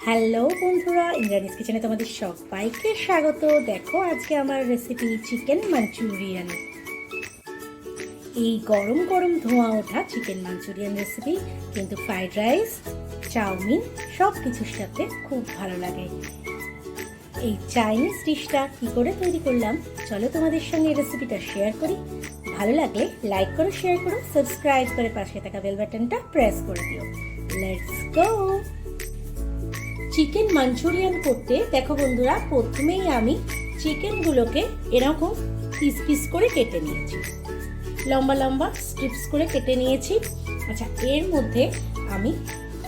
Hello বন্ধুরা, ইন্দ্রানিস কিচেনে তোমাদের সবাইকে স্বাগত। দেখো আজকে আমার রেসিপি চিকেন মাঞ্চুরিয়ান। এই গরম গরম ধোঁয়া ওঠা চিকেন মাঞ্চুরিয়ান রেসিপি কিন্তু ফ্রাইড রাইস, চাউমিন সব কিছুর সাথে খুব ভালো লাগে। এই চাইনিজ ডিশটা কী করে তৈরি করলাম চলো তোমাদের সঙ্গে এই রেসিপিটা শেয়ার করি। ভালো লাগলে লাইক করো, শেয়ার করো, সাবস্ক্রাইব করে পাশে থাকা বেল বাটনটা প্রেস করে দিও। Let's go. চিকেন মাঞ্চুরিয়ান করতে দেখো বন্ধুরা, প্রথমেই আমি চিকেনগুলোকে এরকম পিস পিস করে কেটে নিয়েছি, লম্বা লম্বা স্ট্রিপস করে কেটে নিয়েছি। আচ্ছা, এর মধ্যে আমি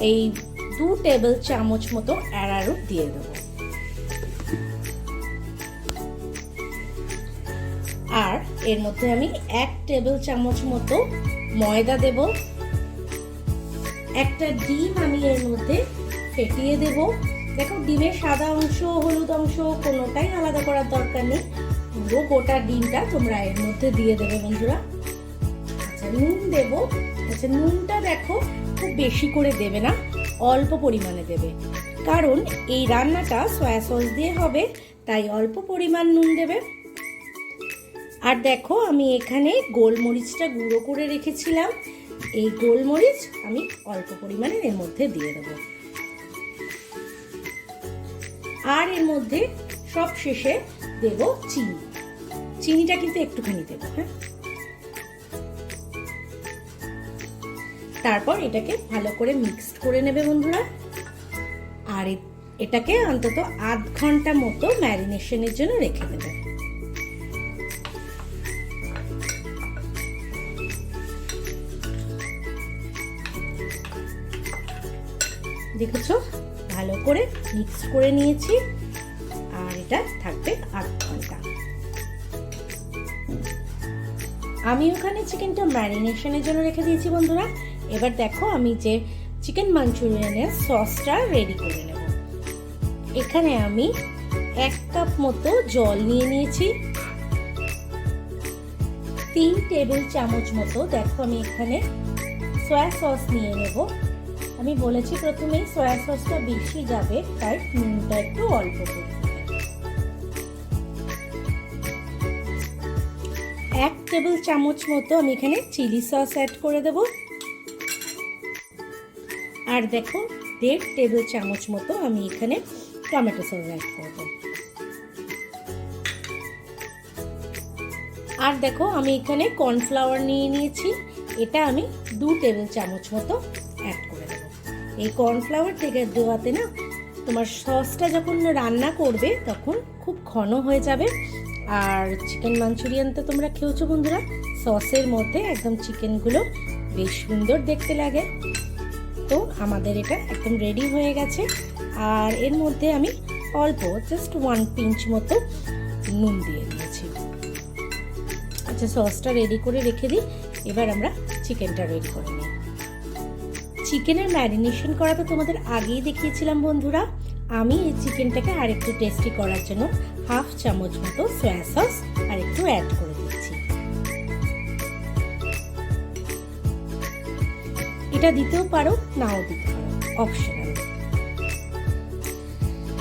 এই 2 টেবিল চামচ মতো অ্যারারুট দিয়ে দেবো, আর এর মধ্যে আমি 1 টেবিল চামচ মতো ময়দা দেব। একটা ডিম আমি এর মধ্যে ফেটিয়ে দেব। দেখো, ডিমের সাদা অংশ হলুদ অংশ কোনোটাই আলাদা করার দরকার নেই, পুরো গোটা ডিমটা তোমরা এর মধ্যে দিয়ে দেবে বন্ধুরা। আচ্ছা, নুন দেব। আচ্ছা, নুনটা দেখো খুব বেশি করে দেবে না, অল্প পরিমাণে দেবে, কারণ এই রান্নাটা সয়া সস দিয়ে হবে, তাই অল্প পরিমাণ নুন দেবে। আর দেখো, আমি এখানে গোলমরিচটা গুঁড়ো করে রেখেছিলাম, এই গোলমরিচ আমি অল্প পরিমাণে এর মধ্যে দিয়ে দেবো। আর এর মধ্যে সব শেষে দেব চিনি। চিনিটা কিন্তু একটুখানি দেব, হ্যাঁ। তারপর এটাকে ভালো করে মিক্সড করে নেবে বন্ধুরা, আর এটাকে অন্তত আধ ঘন্টা মতো ম্যারিনেশনের জন্য রেখে দেবে। দেখেছো, ভালো করে মিক্স করে নিয়েছি, আর এটা থাকবে আধ ঘন্টা। আমি ওখানে চিকেনটা ম্যারিনেশনের জন্য রেখে দিয়েছি বন্ধুরা। এবার দেখো, আমি যে চিকেন মাঞ্চুরিয়ানের সসটা রেডি করে নেব। এখানে আমি 1 কাপ মতো জল নিয়ে নিয়েছি, 3 টেবিল চামচ মতো দেখো আমি এখানে সয়া সস নিয়ে নেব। আমি বলেছি প্রথমেই সয়া সসটা বেশি যাবে, তাই নুনটা একটু অল্প করে। 1 টেবিল চামচ মতো আমি এখানে চিলি সস অ্যাড করে দেব, আর দেখো 1.5 টেবিল চামচ মতো আমি এখানে টমেটো সস অ্যাড করব। আর দেখো, আমি এখানে কর্নফ্লাওয়ার নিয়ে নিয়েছি, এটা আমি 2 টেবিল চামচ মতো অ্যাড করে দেব। এই কর্নফ্লাওয়ার থেকে দেওয়াতে না তোমার সসটা যখন রান্না করবে তখন খুব ঘন হয়ে যাবে। আর চিকেন মাঞ্চুরিয়ান তো তোমরা খেয়েছো বন্ধুরা, সসের মধ্যে একদম চিকেনগুলো বেশ সুন্দর দেখতে লাগে। তো আমাদের এটা একদম রেডি হয়ে গেছে, আর এর মধ্যে আমি অল্প জাস্ট 1 পিঞ্চ মতো নুন দিয়ে দিয়েছি। আচ্ছা, সসটা রেডি করে রেখে দিই, এবার আমরা চিকেনটা রেডি করে নিই। চিকেনের ম্যারিনেশন করা তো তোমাদের আগেই দেখিয়েছিলাম বন্ধুরা। আমি এই চিকেনটাকে আর একটু টেস্টি করার জন্য 1/2 চামচ মতো সয়া সস আর একটু অ্যাড করে দিচ্ছি। এটা দিতেও পারো, নাও দিতে পারো, অপশনাল।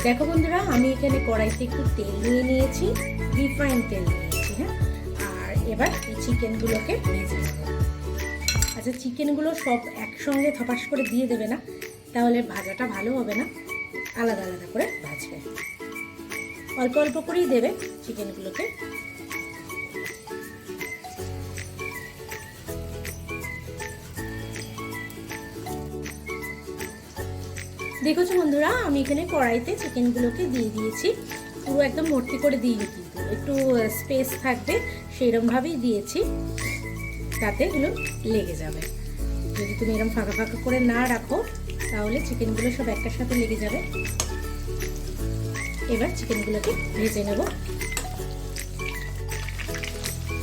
দেখো বন্ধুরা, আমি এখানে কড়াইতে একটু তেল নিয়ে নিয়েছি, রিফাইন তেল নিয়েছি, হ্যাঁ। আর এবার এই চিকেনগুলোকে ভেজে নেব। আচ্ছা, চিকেনগুলো সব একসঙ্গে থপাস করে দিয়ে দেবে না, তাহলে ভাজাটা ভালো হবে না, আলাদা আলাদা করে ভাজবে। অল্প অল্প করেই দেবে চিকেনগুলোকে। দেখেছো বন্ধুরা, আমি এখানে কড়াইতে চিকেনগুলোকে দিয়ে দিয়েছি, পুরো একদম ভর্তি করে দিইনি, কিন্তু একটু স্পেস থাকবে সেইরকমভাবেই দিয়েছি, তাতে এগুলো লেগে যাবে। যদি তুমি এরকম ফাঁকা ফাঁকা করে না রাখো তাহলে চিকেনগুলো সব একটার সাথে লেগে যাবে। এবার চিকেনগুলোকে ভেজে নেব।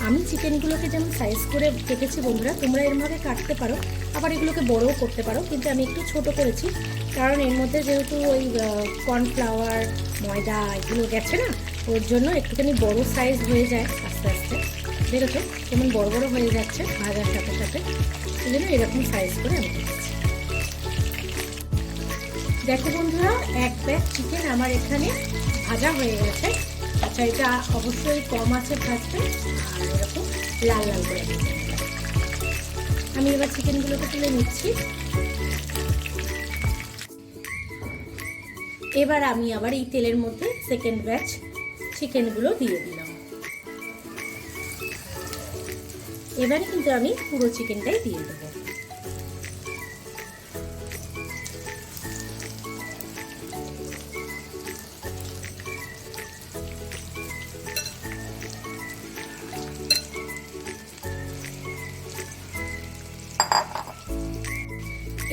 আমি চিকেনগুলোকে যেমন সাইজ করে কেটেছি বন্ধুরা, তোমরা এরমভাবে কাটতে পারো, আবার এগুলোকে বড়ও করতে পারো, কিন্তু আমি একটু ছোট করেছি, কারণ এর মধ্যে যেহেতু ওই কর্নফ্লাওয়ার ময়দা এগুলো গেছে না, ওর জন্য একটুখানি বড় সাইজ হয়ে যায় আস্তে আস্তে। দেখেছো কেমন বড় বড় হয়ে যাচ্ছে ভাজার সাথে সাথে, এই জন্য এরকম সাইজ করে আমি কেটেছি। দেখো বন্ধুরা, এক ব্যাগ চিকেন আমার এখানে ভাজা হয়ে গেছে। আচ্ছা, এটা অবশ্যই কম আছে ভাজতে, আর এরকম লাল লাল করে ভেজে নেব। আমি এবার চিকেনগুলোকে তুলে নিচ্ছি। এবার আমি আবার এই তেলের মধ্যে সেকেন্ড ব্যাচ চিকেনগুলো দিয়ে দিলাম। এবারে কিন্তু আমি পুরো চিকেনটাই দিয়ে দেবো।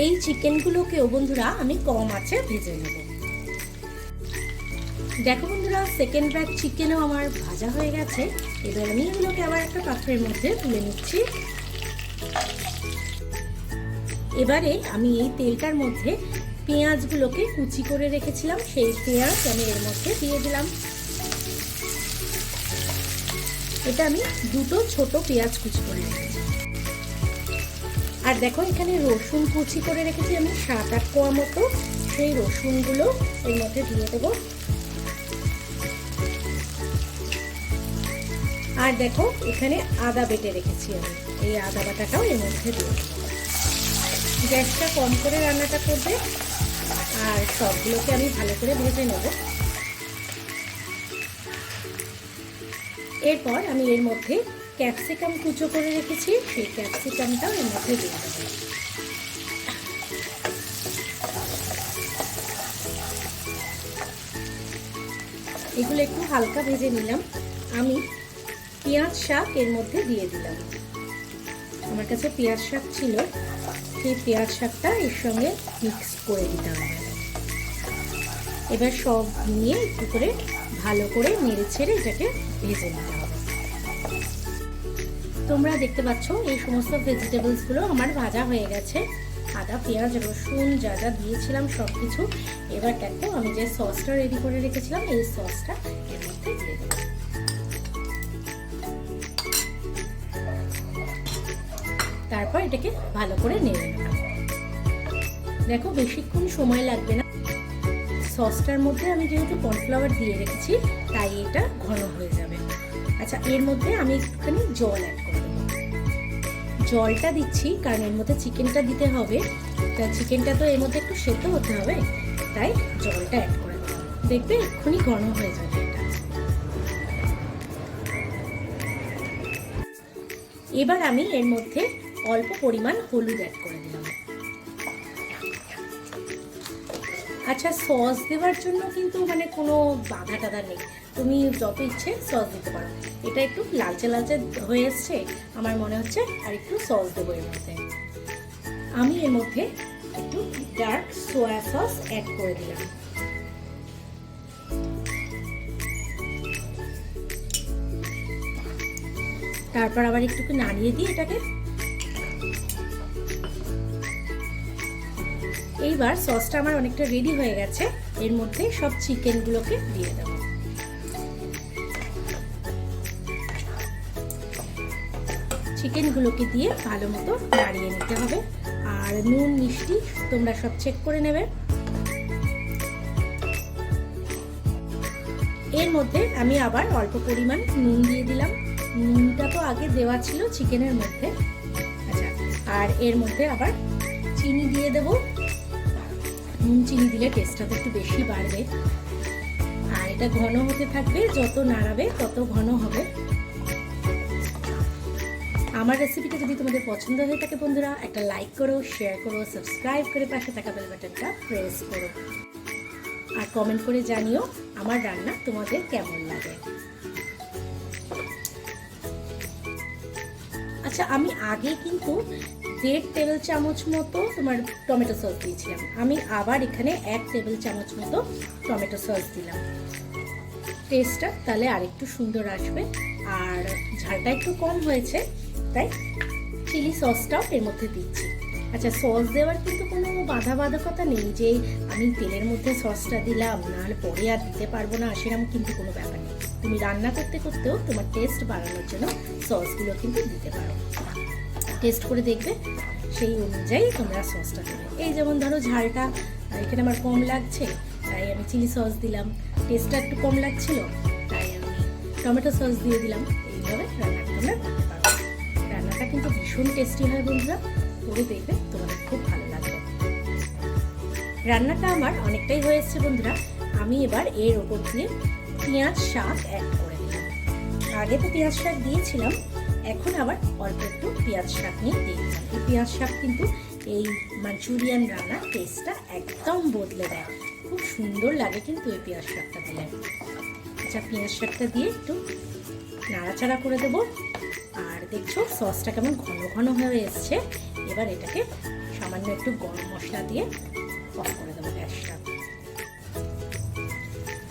এই চিকেনগুলোকেও বন্ধুরা আমি কম আঁচে ভেজে নেব। দেখো বন্ধুরা, সেকেন্ড ব্যাচ চিকেনও আমার ভাজা হয়ে গেছে। এবার আমি এগুলোকে আবার একটা পাত্রের মধ্যে তুলে নিচ্ছি। এবারে আমি এই তেলটার মধ্যে পেঁয়াজগুলোকে কুচি করে রেখেছিলাম, সেই পেঁয়াজ আমি এর মধ্যে দিয়ে দিলাম। এটা আমি দুটো ছোট পেঁয়াজ কুচি করে রেখেছি। আর দেখো, এখানে রসুন কুচি করে রেখেছি আমি 7-8 কোয়া মতো। সেই রসুনগুলো এর মধ্যে দিয়ে দেবো। আর দেখো, এখানে আদা বেটে রেখেছি আমি, এই আদা বাটাটাও এর মধ্যে দিয়ে দেবো। গ্যাসটা কম করে রান্নাটা করবে, আর সবগুলোকে আমি ভালো করে ভেজে নেব। এরপর আমি এর মধ্যে ক্যাপসিকাম কুচো করে রেখেছি, সেই ক্যাপসিকামটাও এর মধ্যে দিয়ে দেবো। এগুলো একটু হালকা ভেজে নিলাম। আমি পেঁয়াজ শাক এর মধ্যে দিয়ে দিলাম। আমার কাছে পেঁয়াজ শাক ছিল, সেই পেঁয়াজ শাকটা এর সঙ্গে মিক্স করে দিতে হবে। এবার সব নিয়ে একটু করে ভালো করে নেড়ে ছেড়ে এটাকে ভেজে নিতে হবে। তোমরা দেখতে পাচ্ছ এই সমস্ত ভেজিটেবলসগুলো আমার ভাজা হয়ে গেছে। আদা, পেঁয়াজ, রসুন যা যা দিয়েছিলাম সব কিছু। এবার দেখো, আমি যে সসটা রেডি করে রেখেছিলাম এই সসটা এর মধ্যে দিয়ে দেবো। তারপর এটাকে ভালো করে নেড়ে নেব। দেখো, বেশিক্ষণ সময় লাগবে না। সসটার মধ্যে আমি যেহেতু কর্নফ্লাওয়ার দিয়ে রেখেছি, তাই এটা ঘন হয়ে যাবে। আচ্ছা, এর মধ্যে আমি একটুখানি জল অ্যাড করে দেবো। জলটা দিচ্ছি কারণ এর মধ্যে চিকেনটা দিতে হবে, তা চিকেনটা তো এর মধ্যে একটু সেদ্ধ হতে হবে, তাই জলটা অ্যাড করে দেবো। দেখবে এক্ষুনি ঘন হয়ে যাবে এটা। এবার আমি এর মধ্যে অল্প পরিমাণ হলুদ অ্যাড করে দিলাম। আচ্ছা, সস দেওয়ার জন্য কিন্তু মানে কোনো বাধা টাধা নেই, তুমি যত ইচ্ছে সস দিতে পারো। এটা একটু লালচে লালচে হয়ে এসছে, আমার মনে হচ্ছে আর একটু সস দেবো এর মধ্যে। আমি এর মধ্যে একটু ডার্ক সোয়া সস অ্যাড করে দিলাম। তারপর আবার একটু নাড়িয়ে দিই এটাকে। এইবার সসটা আমার অনেকটা রেডি হয়ে গেছে। এর মধ্যে সব চিকেনগুলোকে দিয়ে দেবো। চিকেনগুলোকে দিয়ে ভালো মতো নাড়িয়ে নিতে হবে। আর নুন মিষ্টি তোমরা সব চেক করে নেবে। এর মধ্যে আমি আবার অল্প পরিমাণ নুন দিয়ে দিলাম। নুনটা তো আগে দেওয়া ছিল চিকেনের মধ্যে। আচ্ছা, আর এর মধ্যে আবার চিনি দিয়ে দেবো। নুন চিনি দিলে টেস্টটা তো একটু বেশি বাড়বে। আর এটা ঘন হতে থাকবে, যত নাড়াবে তত ঘন হবে। আমার রেসিপিটা যদি তোমাদের পছন্দ হয়ে থাকে বন্ধুরা, একটা লাইক করো, শেয়ার করো, সাবস্ক্রাইব করে পাশে থাকা বেল বাটনটা প্রেস করো। আর কমেন্ট করে জানিও আমার রান্না তোমাদের কেমন লাগে। আচ্ছা, আমি আগে কিন্তু 1.5 টেবিল চামচ মতো তোমার টমেটো সস দিয়েছিলাম। আমি আবার এখানে 1 টেবিল চামচ মতো টমেটো সস দিলাম। টেস্টটা তাহলে আরেকটু সুন্দর আসবে। আর ঝালটা একটু কম হয়েছে, তাই চিলি সসটাও এর মধ্যে দিচ্ছি। আচ্ছা, সস দেওয়ার কিন্তু কোনো বাধকতা নেই যে আমি তেলের মধ্যে সসটা দিলাম, নাহলে পরে আর দিতে পারবো না, সেরকম কিন্তু কোনো ব্যাপার নেই। তুমি রান্না করতে করতেও তোমার টেস্ট বাড়ানোর জন্য সসগুলো কিন্তু দিতে পারো। টেস্ট করে দেখবে, সেই অনুযায়ী তোমরা সসটা দেবে। এই যেমন ধরো ঝালটা আর এখানে আমার কম লাগছে, তাই আমি চিলি সস দিলাম। টেস্টটা একটু কম লাগছিল, তাই আমি টমেটো সস দিয়ে দিলাম। এইভাবে রান্নাটা তোমরা করতে পারো। রান্নাটা কিন্তু ভীষণ টেস্টি হয় বন্ধুরা, করে দেখবে তোমাদের খুব ভালো লাগবে। রান্নাটা আমার অনেকটাই হয়ে এসছে বন্ধুরা। আমি এবার এর ওপর দিয়ে পেঁয়াজ শাক অ্যাড করে দিলাম। আগে তো পেঁয়াজ শাক দিয়েছিলাম, এখন আবার অল্প একটু পেঁয়াজ শাক নিয়ে দিয়ে দিলাম। এই পেঁয়াজ শাক কিন্তু এই মাঞ্চুরিয়ান রান্নার টেস্টটা একদম বদলে দেয়, খুব সুন্দর লাগে কিন্তু এই পেঁয়াজ শাকটা দিলে। আচ্ছা, পেঁয়াজ শাকটা দিয়ে একটু নাড়াচাড়া করে দেবো। আর দেখছো সসটা কেমন ঘন ঘন হয়ে এসছে। এবার এটাকে সামান্য একটু গরম মশলা দিয়ে অফ করে দেবো গ্যাসটা।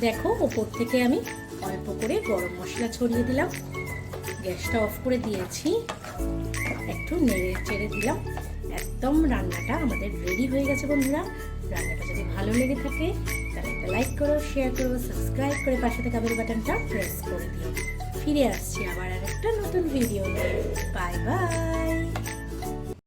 দেখো ওপর থেকে আমি অল্প করে গরম মশলা ছড়িয়ে দিলাম, গ্যাসটা অফ করে দিয়েছি, একটু নেড়ে চেড়ে দিলাম। একদম রান্নাটা আমাদের রেডি হয়ে গেছে বন্ধুরা। রান্নাটা যদি ভালো লেগে থাকে তাহলে একটা লাইক করো, শেয়ার করো, সাবস্ক্রাইব করে পাশে থাকা বেল বাটনটা প্রেস করে দিও। ফিরে আসছি আবার আর একটা নতুন ভিডিও নিয়ে। Bye bye.